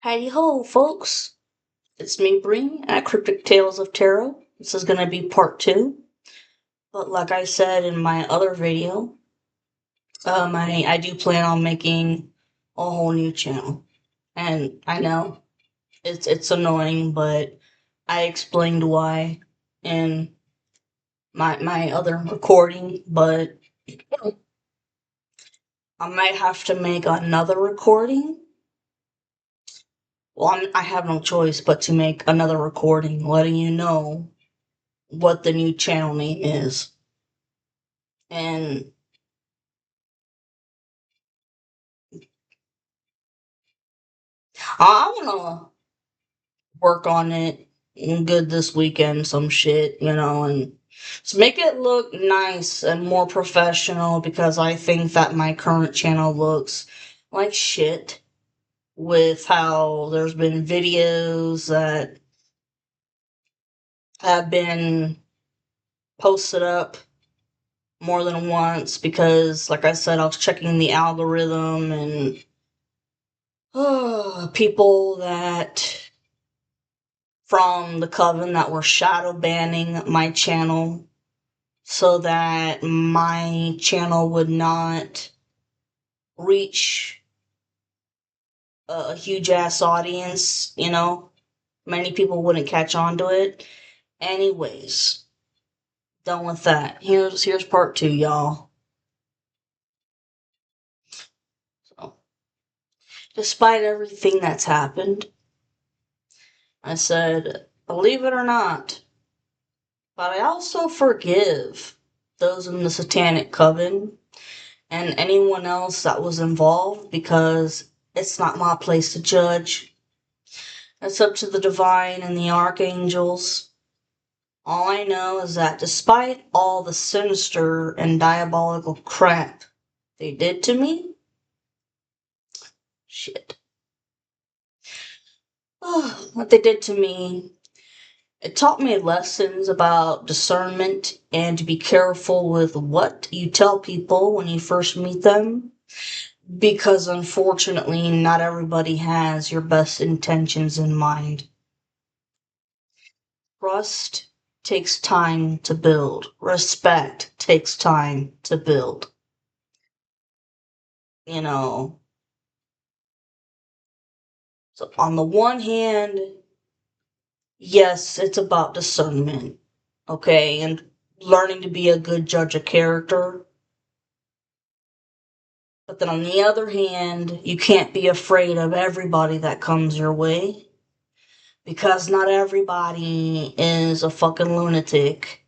Howdy ho, folks. It's me, Bree, at Cryptic Tales of Tarot. This is going to be part 2. But like I said in my other video, I do plan on making a whole new channel. And I know it's annoying, but I explained why in my other recording, but I might have to make another recording. Well, I have no choice but to make another recording letting you know what the new channel name is. And I'm gonna work on it good this weekend, some shit, and just make it look nice and more professional because I think that my current channel looks like shit with how there's been videos that have been posted up more than once because, like I said, I was checking the algorithm and people that from the coven that were shadow banning my channel so that my channel would not reach a huge ass audience, Many people wouldn't catch on to it. Anyways, done with that. Here's part 2, y'all. So, despite everything that's happened, I said, believe it or not, but I also forgive those in the satanic coven and anyone else that was involved because it's not my place to judge. It's up to the divine and the archangels. All I know is that despite all the sinister and diabolical crap they did to me, shit. What they did to me, it taught me lessons about discernment and to be careful with what you tell people when you first meet them. Because unfortunately, not everybody has your best intentions in mind. Trust takes time to build. Respect takes time to build. You know, so on the one hand, yes, it's about discernment, okay, and learning to be a good judge of character. But then on the other hand, you can't be afraid of everybody that comes your way because not everybody is a fucking lunatic.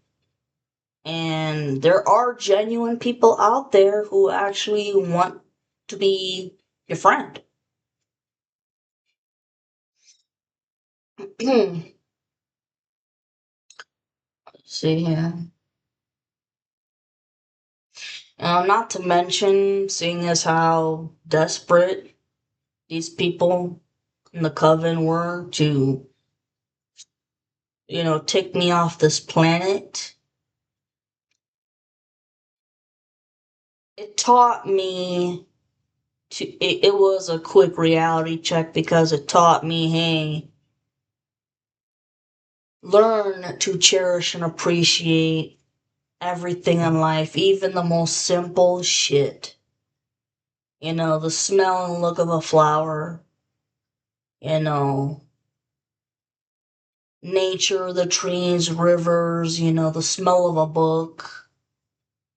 And there are genuine people out there who actually want to be your friend. See here. Not to mention, seeing as how desperate these people in the coven were to, take me off this planet, it taught me it was a quick reality check because it taught me, hey, learn to cherish and appreciate everything in life, even the most simple shit. The smell and look of a flower, you know, nature, the trees, rivers, the smell of a book.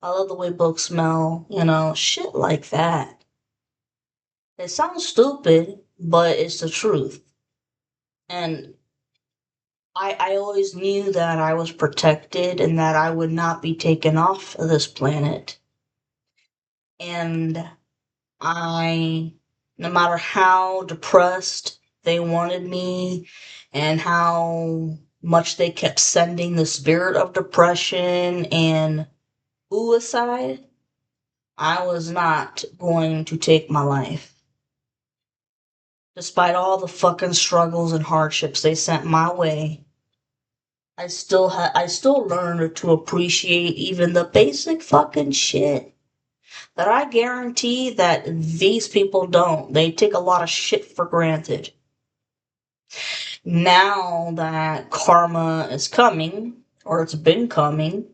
I love the way books smell, shit like that. It sounds stupid, but it's the truth. And I always knew that I was protected and that I would not be taken off of this planet. And no matter how depressed they wanted me and how much they kept sending the spirit of depression and suicide, I was not going to take my life. Despite all the fucking struggles and hardships they sent my way, I still learned to appreciate even the basic fucking shit that I guarantee that these people don't. They take a lot of shit for granted. Now that karma is coming, or it's been coming,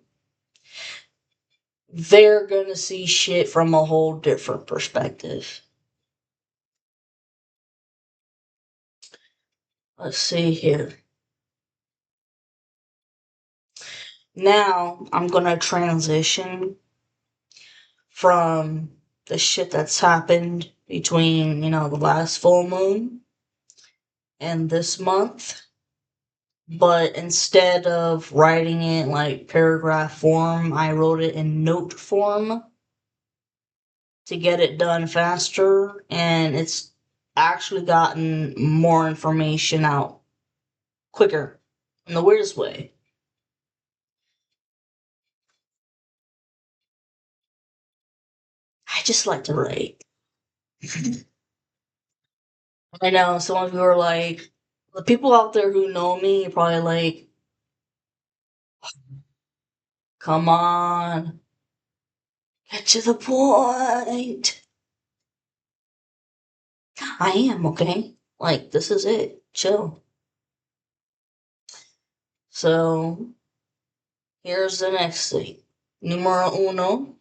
they're gonna see shit from a whole different perspective. Let's see here. Now I'm gonna transition from the shit that's happened between, the last full moon and this month. But instead of writing it like paragraph form, I wrote it in note form to get it done faster, and it's actually gotten more information out quicker in the weirdest way. I just like to write. I know some of you are like, the people out there who know me are probably like, come on, get to the point. I am, okay? Like, this is it. Chill. So, here's the next thing. Numero uno.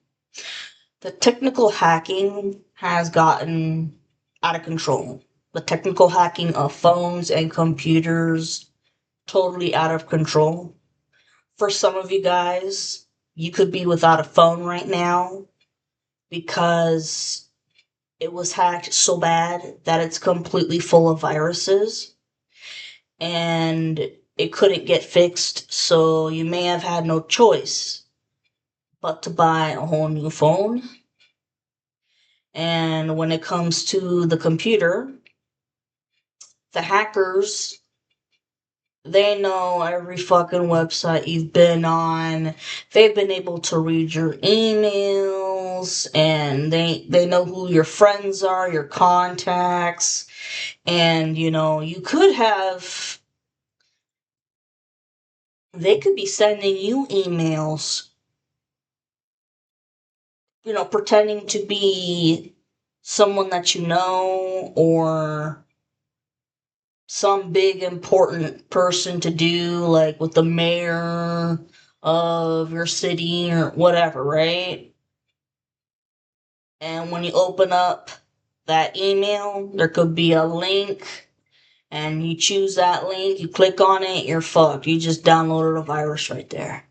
The technical hacking has gotten out of control. The technical hacking of phones and computers, totally out of control. For some of you guys, you could be without a phone right now because it was hacked so bad that it's completely full of viruses and it couldn't get fixed, so you may have had no choice but to buy a whole new phone. And when it comes to the computer, the hackers, they know every fucking website you've been on. They've been able to read your emails, and they know who your friends are, your contacts, and you could have, they could be sending you emails, pretending to be someone that you know, or some big important person to do, like with the mayor of your city or whatever, right? And when you open up that email, there could be a link, and you choose that link, you click on it, you're fucked. You just downloaded a virus right there.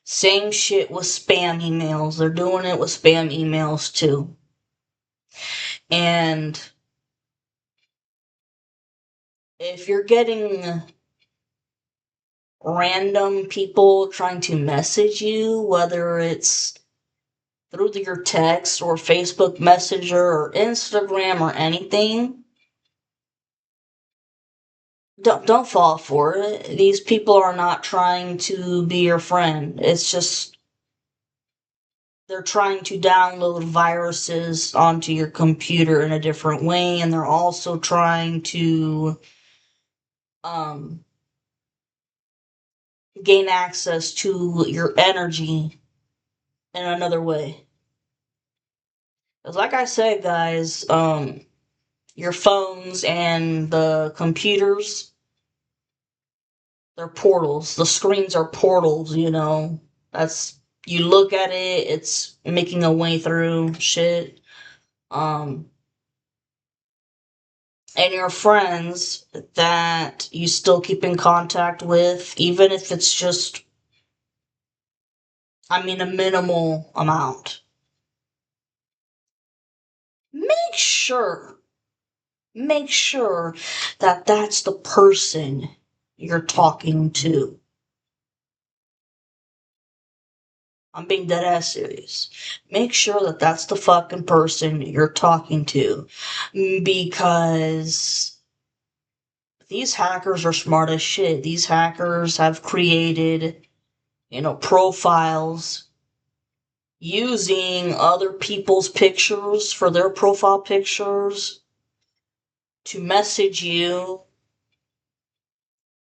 Same shit with spam emails. They're doing it with spam emails too. And if you're getting random people trying to message you, whether it's through your text or Facebook Messenger or Instagram or anything, don't fall for it. These people are not trying to be your friend. It's just they're trying to download viruses onto your computer in a different way, and they're also trying to um gain access to your energy in another way. Because like I said, guys, your phones and the computers, they're portals. The screens are portals, That's, you look at it, it's making a way through shit. Um, and your friends that you still keep in contact with, even if it's just, a minimal amount. Make sure, make sure that that's the person you're talking to. I'm being dead ass serious. Make sure that that's the fucking person you're talking to. Because these hackers are smart as shit. These hackers have created, profiles using other people's pictures for their profile pictures to message you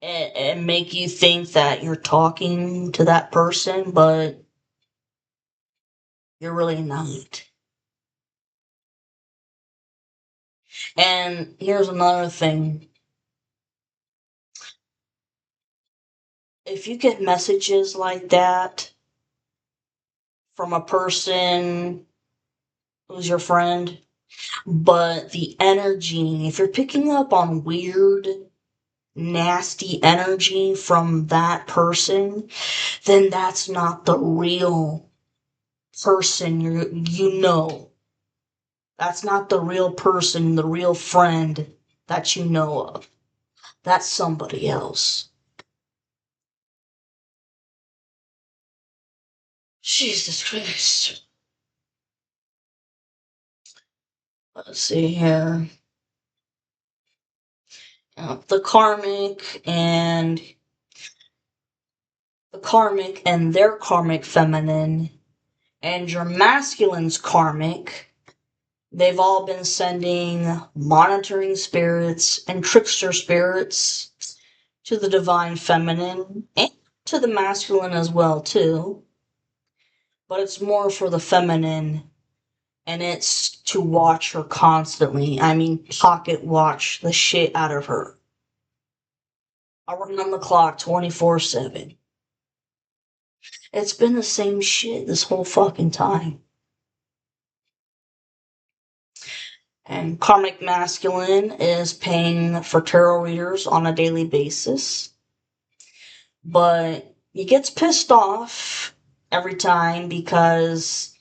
and make you think that you're talking to that person, but you're really not. And here's another thing. if you get messages like that from a person who's your friend, but the energy, if you're picking up on weird, nasty energy from that person, then that's not the real person you know. That's not the real person, the real friend that you know of. That's somebody else. Jesus Christ. Let's see here. The karmic and their karmic feminine and your masculine's karmic, they've all been sending monitoring spirits and trickster spirits to the divine feminine and to the masculine as well too. But it's more for the feminine, and it's to watch her constantly. I mean, pocket watch the shit out of her. Around the clock, 24/7. It's been the same shit this whole fucking time. And karmic masculine is paying for tarot readers on a daily basis. But he gets pissed off every time because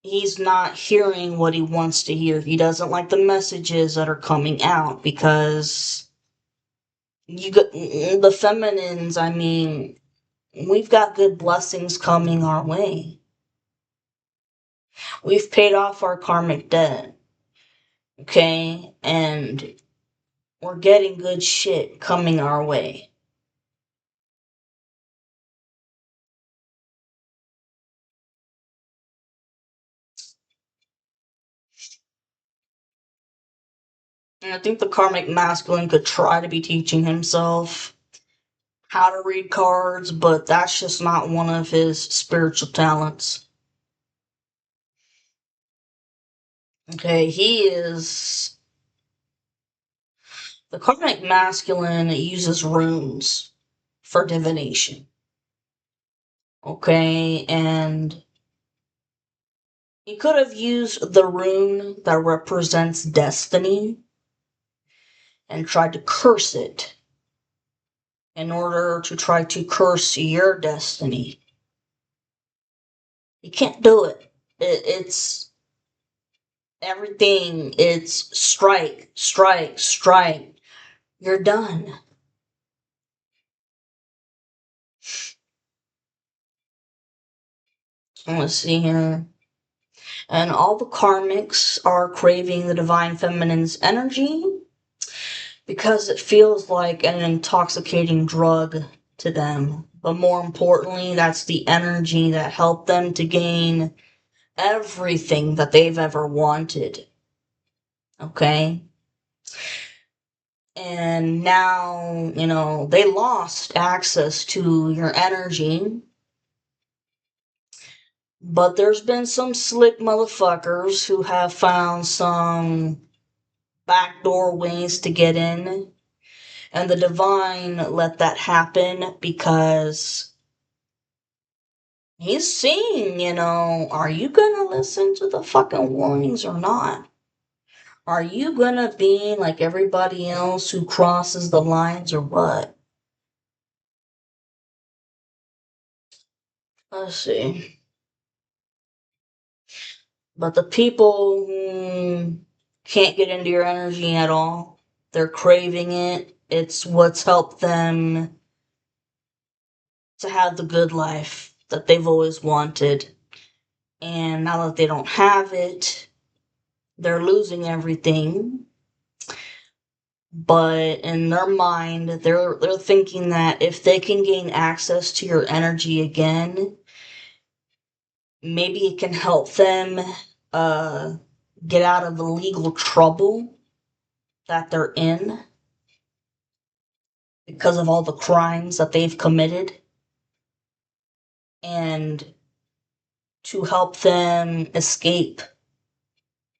he's not hearing what he wants to hear. He doesn't like the messages that are coming out because you got the feminines. I mean, we've got good blessings coming our way. We've paid off our karmic debt, okay, and we're getting good shit coming our way. And I think the karmic masculine could try to be teaching himself how to read cards, but that's just not one of his spiritual talents. Okay, the karmic masculine uses runes for divination. Okay, and he could have used the rune that represents destiny and tried to curse it in order to try to curse your destiny. You can't do it. It's everything. It's strike, strike, strike. You're done. Let's see here. And all the karmics are craving the divine feminine's energy because it feels like an intoxicating drug to them. But more importantly, that's the energy that helped them to gain everything that they've ever wanted. Okay? And now, they lost access to your energy. But there's been some slick motherfuckers who have found some backdoor ways to get in. And the divine let that happen because he's seeing, are you gonna listen to the fucking warnings or not? Are you gonna be like everybody else who crosses the lines or what? Let's see. But the people who can't get into your energy at all, they're craving it. It's what's helped them to have the good life that they've always wanted. And now that they don't have it, they're losing everything. But in their mind, they're thinking that if they can gain access to your energy again, maybe it can help them uh, get out of the legal trouble that they're in because of all the crimes that they've committed, and to help them escape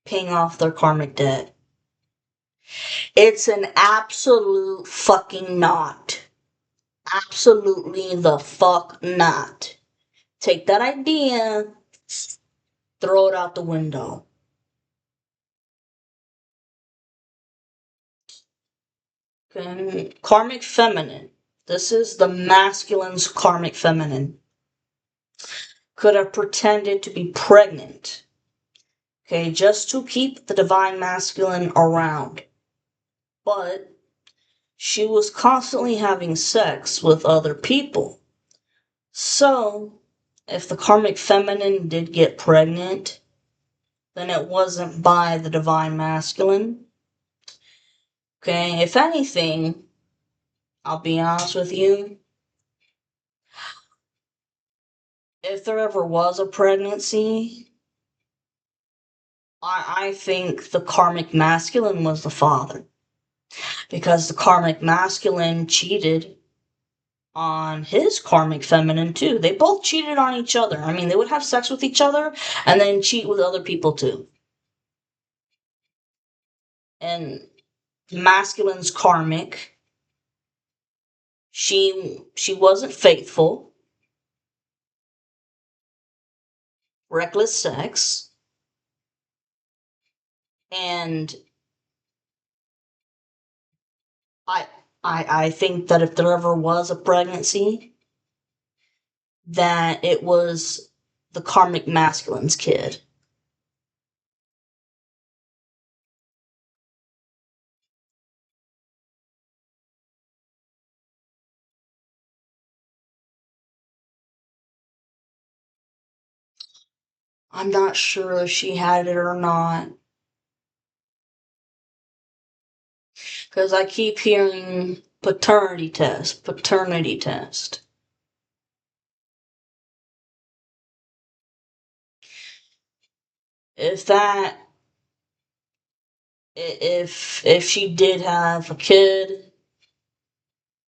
paying off their karmic debt. It's an absolute fucking not. Absolutely the fuck not. Take that idea, throw it out the window. Okay. Karmic feminine. This is the masculine's karmic feminine. Could have pretended to be pregnant. Okay, just to keep the divine masculine around. But she was constantly having sex with other people. So, if the karmic feminine did get pregnant, then it wasn't by the divine masculine. Okay, if anything, I'll be honest with you, if there ever was a pregnancy, I think the karmic masculine was the father. Because the karmic masculine cheated on his karmic feminine too. They both cheated on each other. I mean, they would have sex with each other and then cheat with other people too. And masculine's karmic, she wasn't faithful, reckless sex, and I I think that if there ever was a pregnancy, that it was the karmic masculine's kid. I'm not sure if she had it or not. Because I keep hearing paternity test, paternity test. If that, if she did have a kid,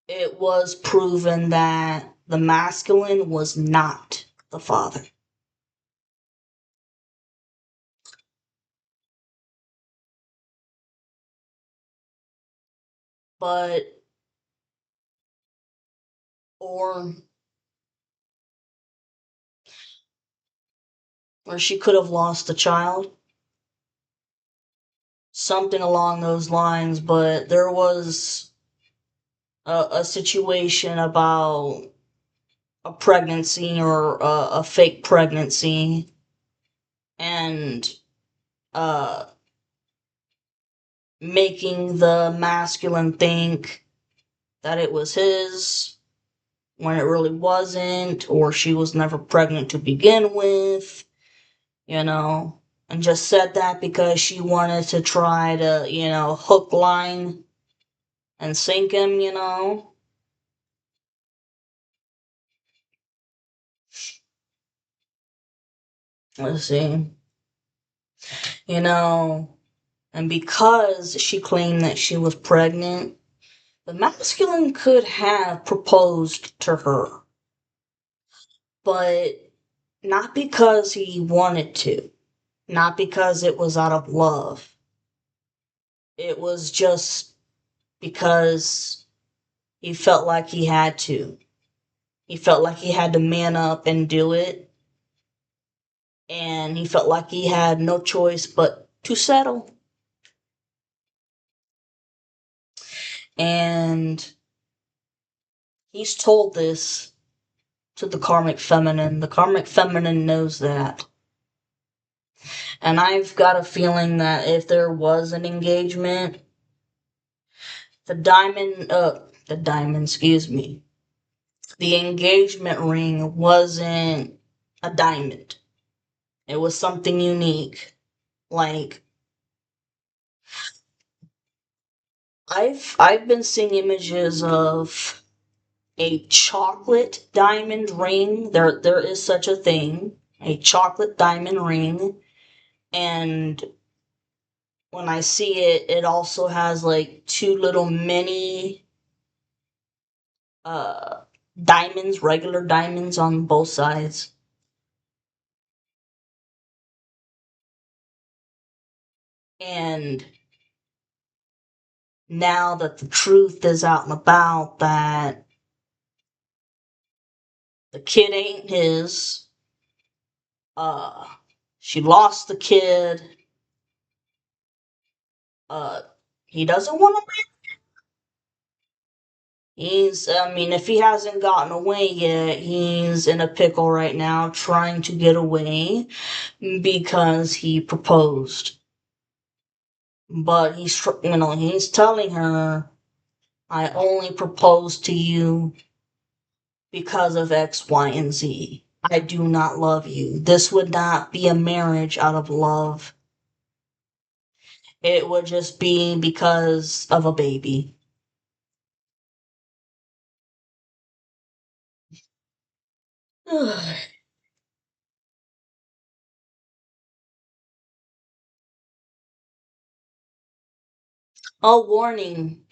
it was proven that the masculine was not the father. But, or, or she could have lost a child. Something along those lines, but there was a situation about a pregnancy or a fake pregnancy and uh, making the masculine think that it was his when it really wasn't, or she was never pregnant to begin with, you know, and just said that because she wanted to try to, hook, line, and sink him, Let's see. You know, and because she claimed that she was pregnant, the masculine could have proposed to her, but not because he wanted to, not because it was out of love. It was just because he felt like he had to. He felt like he had to man up and do it, and he felt like he had no choice but to settle. And he's told this to the karmic feminine. The karmic feminine knows that. And I've got a feeling that if there was an engagement, the diamond, excuse me, the engagement ring wasn't a diamond. It was something unique. Like, I've been seeing images of a chocolate diamond ring. There is such a thing, a chocolate diamond ring, and when I see it, it also has like two little mini uh diamonds, regular diamonds on both sides. And now that the truth is out and about that The kid ain't his. She lost the kid. He doesn't want to. If he hasn't gotten away yet, he's in a pickle right now trying to get away because he proposed. But he's telling her, I only proposed to you because of X, Y, and Z. I do not love you. This would not be a marriage out of love. It would just be because of a baby. Oh, warning.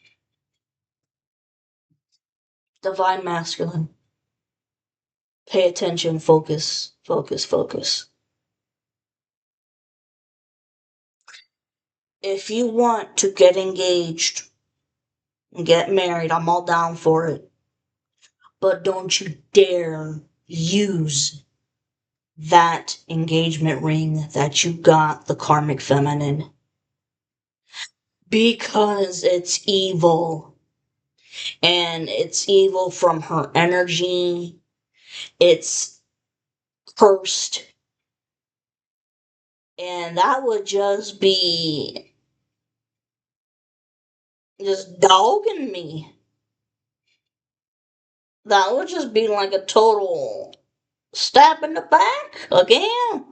Divine masculine. Pay attention, focus, focus, focus. If you want to get engaged and get married, I'm all down for it. But don't you dare use that engagement ring that you got the karmic feminine. Because it's evil. And it's evil from her energy. It's cursed. And that would just be just dogging me. That would just be like a total stab in the back again.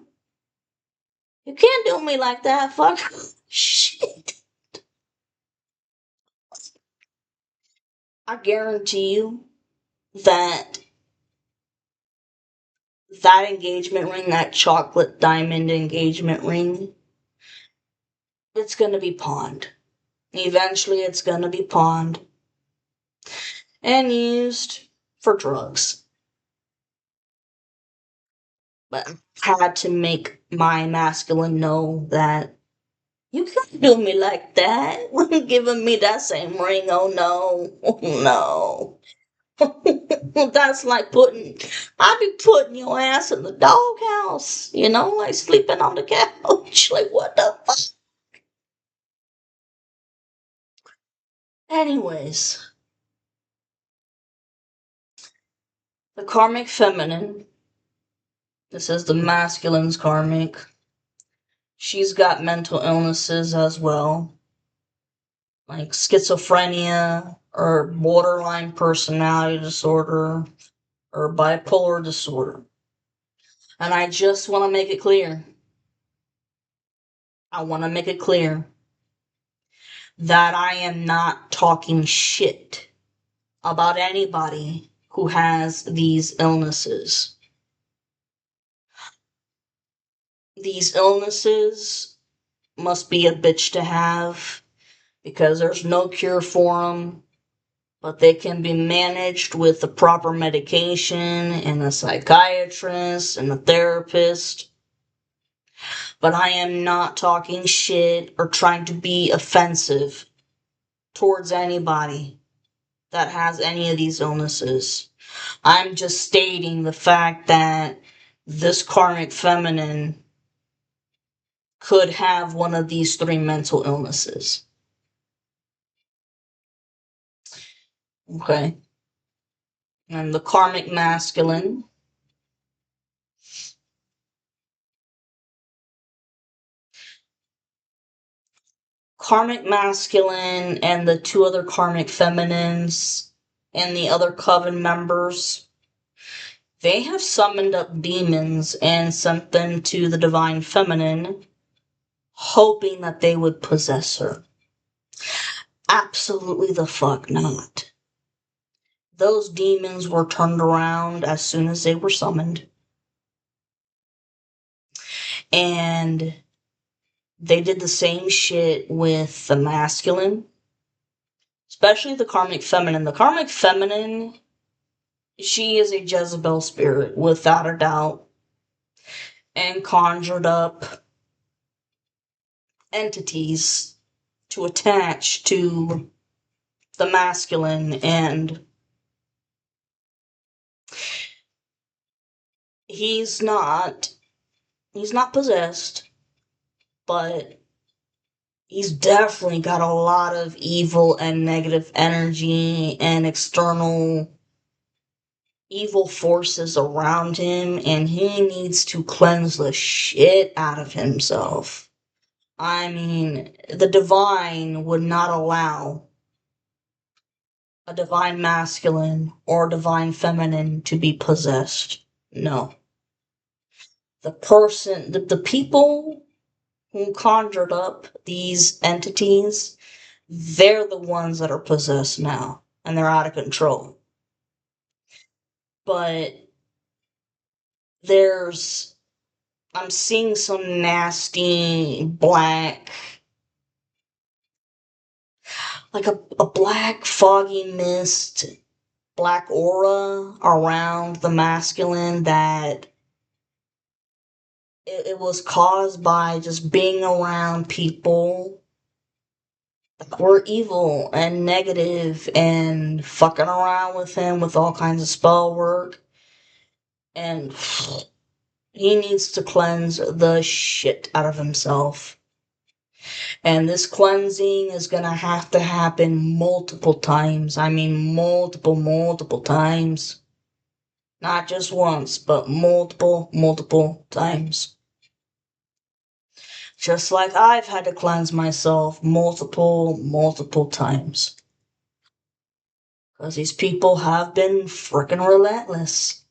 You can't do me like that, fuck. Shit. I guarantee you that that engagement ring, that chocolate diamond engagement ring, it's gonna be pawned. Eventually, it's gonna be pawned and used for drugs. But I had to make my masculine know that you can't do me like that when giving me that same ring. Oh no, oh no. That's like I'd be putting your ass in the doghouse, like sleeping on the couch. Like, what the fuck? Anyways, the karmic feminine, this is the masculine's karmic. She's got mental illnesses as well, like schizophrenia or borderline personality disorder or bipolar disorder. And I just want to make it clear. I want to make it clear that I am not talking shit about anybody who has these illnesses. These illnesses must be a bitch to have because there's no cure for them, but they can be managed with the proper medication and a psychiatrist and a therapist. But I am not talking shit or trying to be offensive towards anybody that has any of these illnesses. I'm just stating the fact that this karmic feminine could have one of these three mental illnesses. Okay? And the karmic masculine. Karmic masculine and the two other karmic feminines and the other coven members, they have summoned up demons and sent them to the divine feminine, hoping that they would possess her. Absolutely the fuck not. Those demons were turned around as soon as they were summoned. And they did the same shit with the masculine, especially the karmic feminine. The karmic feminine, she is a Jezebel spirit, without a doubt, and conjured up entities to attach to the masculine, and he's not he's not possessed, but he's definitely got a lot of evil and negative energy and external evil forces around him, and he needs to cleanse the shit out of himself. I mean, the divine would not allow a divine masculine or divine feminine to be possessed. No. The people who conjured up these entities, they're the ones that are possessed now, and they're out of control. But there's, I'm seeing some nasty black, like a black foggy mist, black aura around the masculine that it was caused by just being around people that were evil and negative and fucking around with him with all kinds of spell work. And he needs to cleanse the shit out of himself. And this cleansing is gonna have to happen multiple times. I mean, multiple times. Not just once, but multiple times. Just like I've had to cleanse myself multiple times. Because these people have been frickin' relentless.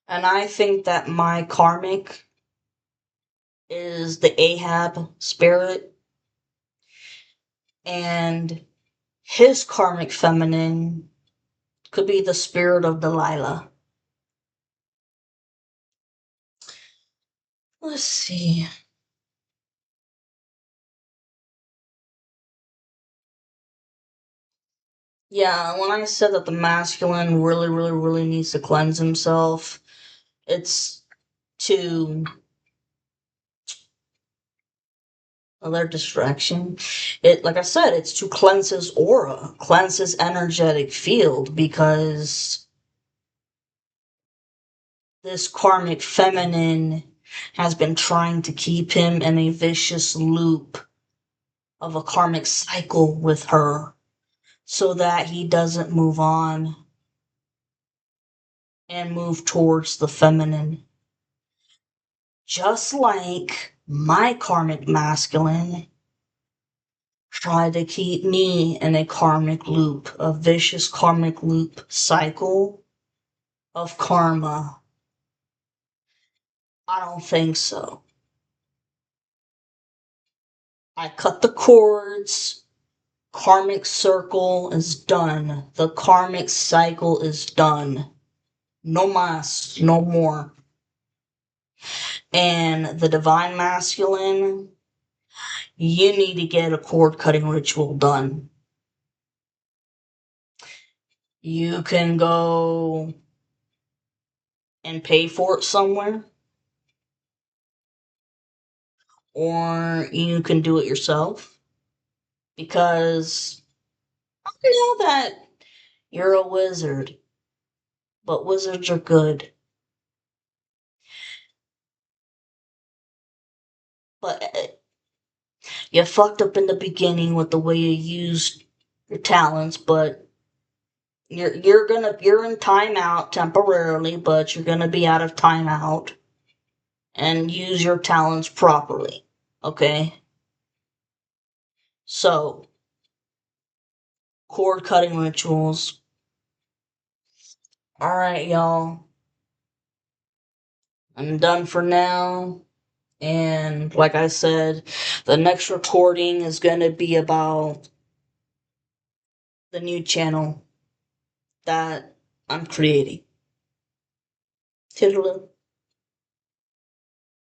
And I think that my karmic is the Ahab spirit, and his karmic feminine could be the spirit of Delilah. Let's see. Yeah, when I said that the masculine really needs to cleanse himself, it's to another distraction. It, like I said, it's to cleanse his aura, cleanse his energetic field, because this karmic feminine has been trying to keep him in a vicious loop of a karmic cycle with her so that he doesn't move on and move towards the feminine. Just like my karmic masculine tried to keep me in a karmic loop, a vicious karmic loop cycle of karma. I don't think so. I cut the cords. Karmic circle is done. The karmic cycle is done. No mas, no more. And the divine masculine, you need to get a cord cutting ritual done. You can go and pay for it somewhere, or you can do it yourself. Because I know that you're a wizard, but wizards are good. But you fucked up in the beginning with the way you used your talents, but you're in timeout temporarily, but you're gonna be out of timeout and use your talents properly. Okay? So, cord cutting rituals. Alright, y'all. I'm done for now. And like I said, the next recording is gonna be about the new channel that I'm creating. Toodaloo.